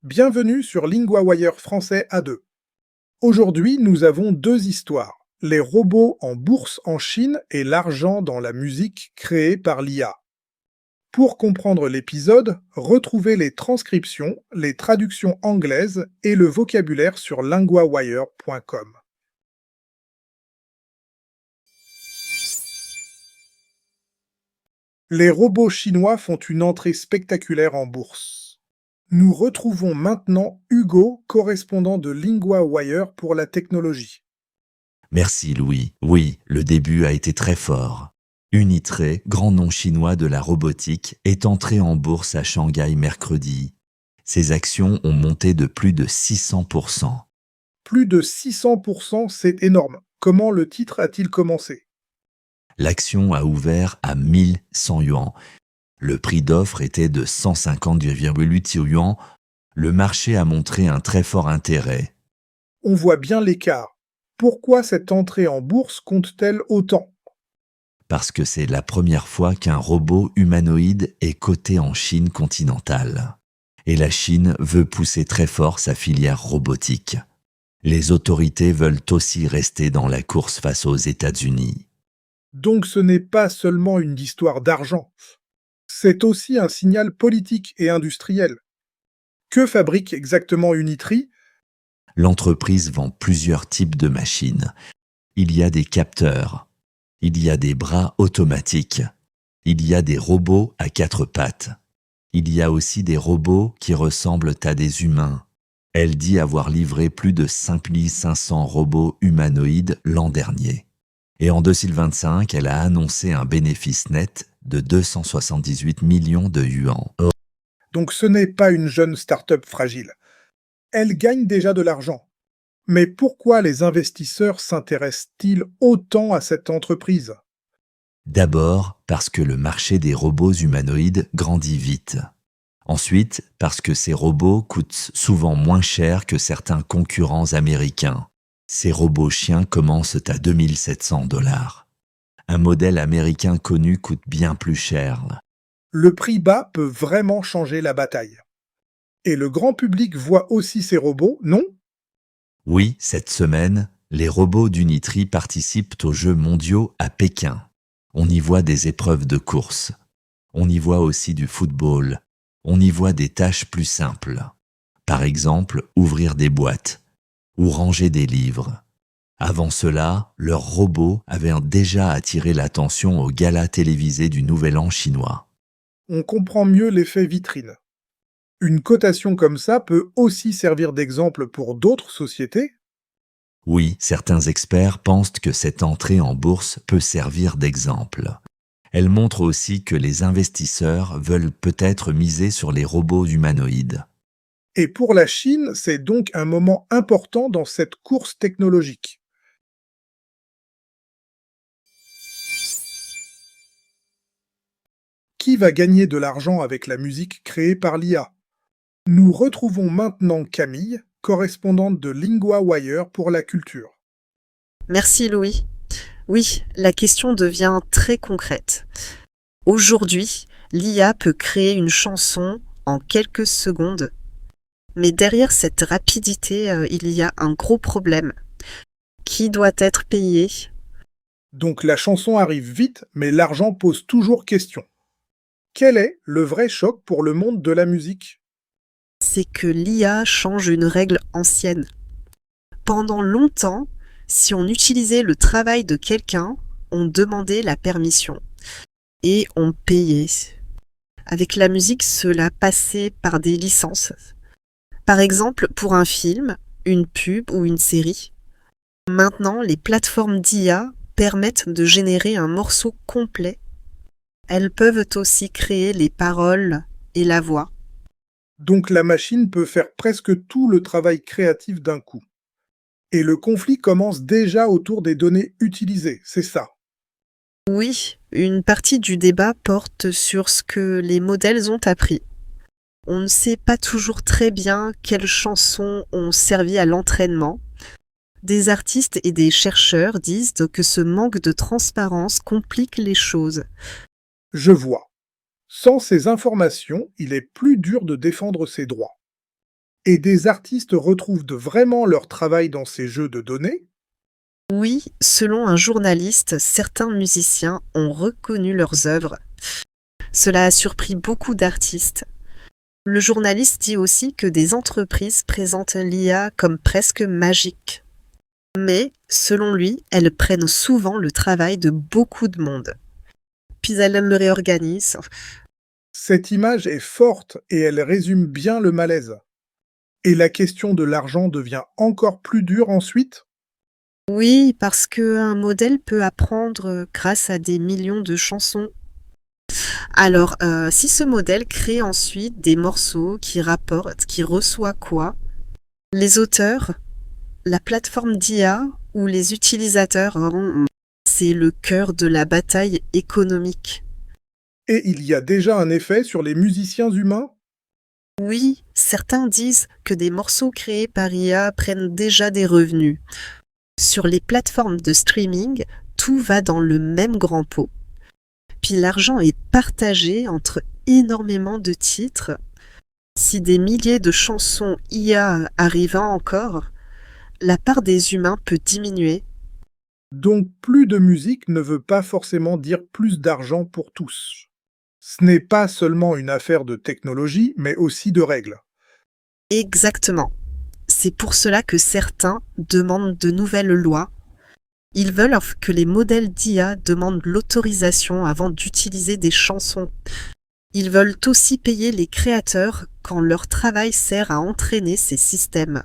Bienvenue sur LinguaWire français A2. Aujourd'hui, nous avons deux histoires. Les robots en bourse en Chine et l'argent dans la musique créée par l'IA. Pour comprendre l'épisode, retrouvez les transcriptions, les traductions anglaises et le vocabulaire sur linguawire.com. Les robots chinois font une entrée spectaculaire en bourse. Nous retrouvons maintenant Hugo, correspondant de LinguaWire pour la technologie. Merci Louis. Oui, le début a été très fort. Unitree, grand nom chinois de la robotique, est entré en bourse à Shanghai mercredi. Ses actions ont monté de plus de 600%. Plus de 600%, c'est énorme. Comment le titre a-t-il commencé? L'action a ouvert à 1100 yuan. Le prix d'offre était de 150,8 yuan. Le marché a montré un très fort intérêt. On voit bien l'écart. Pourquoi cette entrée en bourse compte-t-elle autant? Parce que c'est la première fois qu'un robot humanoïde est coté en Chine continentale. Et la Chine veut pousser très fort sa filière robotique. Les autorités veulent aussi rester dans la course face aux États-Unis. Donc ce n'est pas seulement une histoire d'argent. C'est aussi un signal politique et industriel. Que fabrique exactement Unitree? L'entreprise vend plusieurs types de machines. Il y a des capteurs. Il y a des bras automatiques. Il y a des robots à 4 pattes. Il y a aussi des robots qui ressemblent à des humains. Elle dit avoir livré plus de 5500 robots humanoïdes l'an dernier. Et en 2025, elle a annoncé un bénéfice net de 278 millions de yuan. Donc ce n'est pas une jeune start-up fragile. Elle gagne déjà de l'argent. Mais pourquoi les investisseurs s'intéressent-ils autant à cette entreprise? D'abord, parce que le marché des robots humanoïdes grandit vite. Ensuite, parce que ces robots coûtent souvent moins cher que certains concurrents américains. Ces robots chiens commencent à 2700 $. Un modèle américain connu coûte bien plus cher. Le prix bas peut vraiment changer la bataille. Et le grand public voit aussi ces robots, non? Oui, cette semaine, les robots d'Unitree participent aux Jeux mondiaux à Pékin. On y voit des épreuves de course. On y voit aussi du football. On y voit des tâches plus simples. Par exemple, ouvrir des boîtes ou ranger des livres. Avant cela, leurs robots avaient déjà attiré l'attention au gala télévisé du Nouvel An chinois. On comprend mieux l'effet vitrine. Une cotation comme ça peut aussi servir d'exemple pour d'autres sociétés? Oui, certains experts pensent que cette entrée en bourse peut servir d'exemple. Elle montre aussi que les investisseurs veulent peut-être miser sur les robots humanoïdes. Et pour la Chine, c'est donc un moment important dans cette course technologique. Qui va gagner de l'argent avec la musique créée par l'IA? Nous retrouvons maintenant Camille, correspondante de LinguaWire pour la culture. Merci Louis. Oui, la question devient très concrète. Aujourd'hui, l'IA peut créer une chanson en quelques secondes. Mais derrière cette rapidité, il y a un gros problème. Qui doit être payé? Donc la chanson arrive vite, mais l'argent pose toujours question. Quel est le vrai choc pour le monde de la musique? C'est que l'IA change une règle ancienne. Pendant longtemps, si on utilisait le travail de quelqu'un, on demandait la permission. Et on payait. Avec la musique, cela passait par des licences. Par exemple, pour un film, une pub ou une série. Maintenant, les plateformes d'IA permettent de générer un morceau complet. Elles peuvent aussi créer les paroles et la voix. Donc la machine peut faire presque tout le travail créatif d'un coup. Et le conflit commence déjà autour des données utilisées, c'est ça. Oui, une partie du débat porte sur ce que les modèles ont appris. On ne sait pas toujours très bien quelles chansons ont servi à l'entraînement. Des artistes et des chercheurs disent que ce manque de transparence complique les choses. Je vois. Sans ces informations, il est plus dur de défendre ses droits. Et des artistes retrouvent vraiment leur travail dans ces jeux de données? Oui, selon un journaliste, certains musiciens ont reconnu leurs œuvres. Cela a surpris beaucoup d'artistes. Le journaliste dit aussi que des entreprises présentent l'IA comme presque magique. Mais, selon lui, elles prennent souvent le travail de beaucoup de monde. Puis elles le réorganisent. Cette image est forte et elle résume bien le malaise. Et la question de l'argent devient encore plus dure ensuite? Oui, parce qu'un modèle peut apprendre grâce à des millions de chansons. Alors, si ce modèle crée ensuite des morceaux qui rapportent, qui reçoit quoi? Les auteurs, la plateforme d'IA ou les utilisateurs, c'est le cœur de la bataille économique. Et il y a déjà un effet sur les musiciens humains? Oui, certains disent que des morceaux créés par IA prennent déjà des revenus. Sur les plateformes de streaming, tout va dans le même grand pot. Puis l'argent est partagé entre énormément de titres. Si des milliers de chansons IA arrivent encore, la part des humains peut diminuer. Donc plus de musique ne veut pas forcément dire plus d'argent pour tous. Ce n'est pas seulement une affaire de technologie, mais aussi de règles. Exactement. C'est pour cela que certains demandent de nouvelles lois. Ils veulent que les modèles d'IA demandent l'autorisation avant d'utiliser des chansons. Ils veulent aussi payer les créateurs quand leur travail sert à entraîner ces systèmes.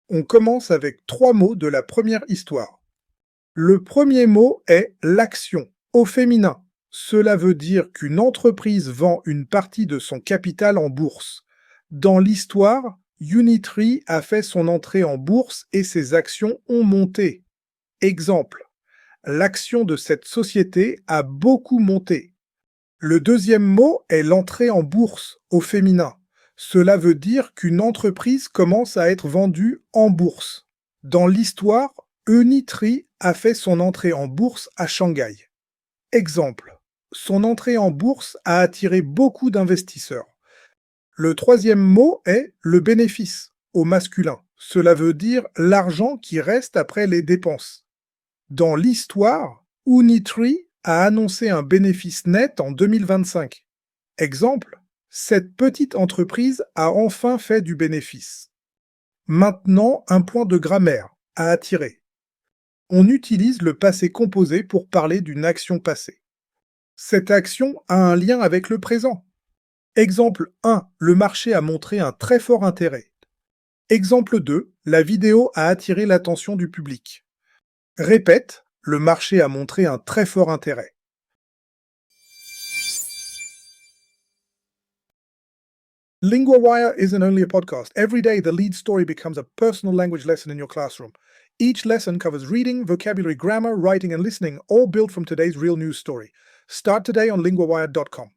On commence avec 3 mots de la première histoire. Le premier mot est l'action, au féminin. Cela veut dire qu'une entreprise vend une partie de son capital en bourse. Dans l'histoire, Unitree a fait son entrée en bourse et ses actions ont monté. Exemple, l'action de cette société a beaucoup monté. Le deuxième mot est l'entrée en bourse, au féminin. Cela veut dire qu'une entreprise commence à être vendue en bourse. Dans l'histoire, Unitree a fait son entrée en bourse à Shanghai. Exemple, son entrée en bourse a attiré beaucoup d'investisseurs. Le troisième mot est le bénéfice, au masculin. Cela veut dire l'argent qui reste après les dépenses. Dans l'histoire, Unitree a annoncé un bénéfice net en 2025. Exemple, cette petite entreprise a enfin fait du bénéfice. Maintenant, un point de grammaire à attirer. On utilise le passé composé pour parler d'une action passée. Cette action a un lien avec le présent. Exemple 1, le marché a montré un très fort intérêt. Exemple 2, la vidéo a attiré l'attention du public. Répète, le marché a montré un très fort intérêt. LinguaWire isn't only a podcast. Every day, the lead story becomes a personal language lesson in your classroom. Each lesson covers reading, vocabulary, grammar, writing, and listening, all built from today's real news story. Start today on linguawire.com.